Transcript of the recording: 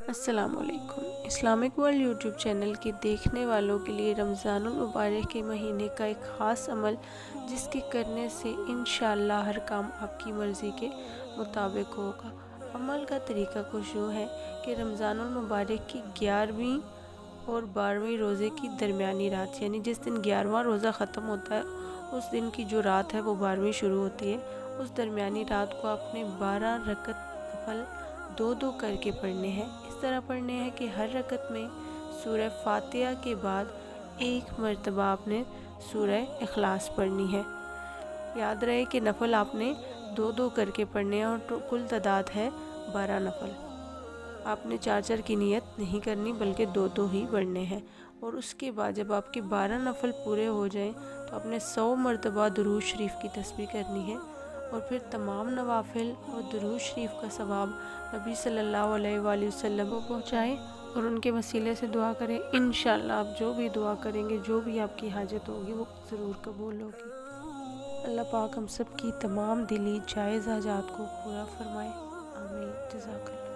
السلام علیکم۔ Islamic world YouTube channel کے دیکھنے والوں کے لیے رمضان المبارک کے مہینے کا ایک خاص عمل جس کے کرنے سے انشاءاللہ ہر کام آپ کی مرضی کے مطابق ہوگا۔ عمل کا طریقہ کچھ یوں ہے کہ رمضان المبارک کی 11ویں اور 12ویں روزے کی درمیانی رات، یعنی جس دن 11واں روزہ ختم ہوتا ہے اس دن کی جو رات ہے وہ 12ویں شروع ہوتی ہے، اس درمیانی رات کو آپ نے 12 رکعت نفل دو کر کے پڑھنے ہیں۔ اس طرح پڑھنے ہیں کہ ہر رکعت میں سورہ فاتحہ کے بعد ایک مرتبہ آپ نے سورہ اخلاص پڑھنی ہے۔ یاد رہے کہ نفل آپ نے دو کر کے پڑھنے ہیں اور کل تعداد ہے 12 نفل۔ آپ نے 4 کی نیت نہیں کرنی بلکہ دو ہی پڑھنے ہیں، اور اس کے بعد جب آپ کے 12 نفل پورے ہو جائیں تو آپ نے 100 مرتبہ درود شریف کی تسبیح کرنی ہے، اور پھر تمام نوافل اور درود شریف کا ثواب نبی صلی اللہ علیہ وآلہ وسلم کو پہنچائیں اور ان کے وسیلے سے دعا کریں۔ انشاءاللہ آپ جو بھی دعا کریں گے، جو بھی آپ کی حاجت ہوگی وہ ضرور قبول ہوگی۔ اللہ پاک ہم سب کی تمام دلی جائز حاجات کو پورا فرمائے، آمین۔ جزاک اللہ۔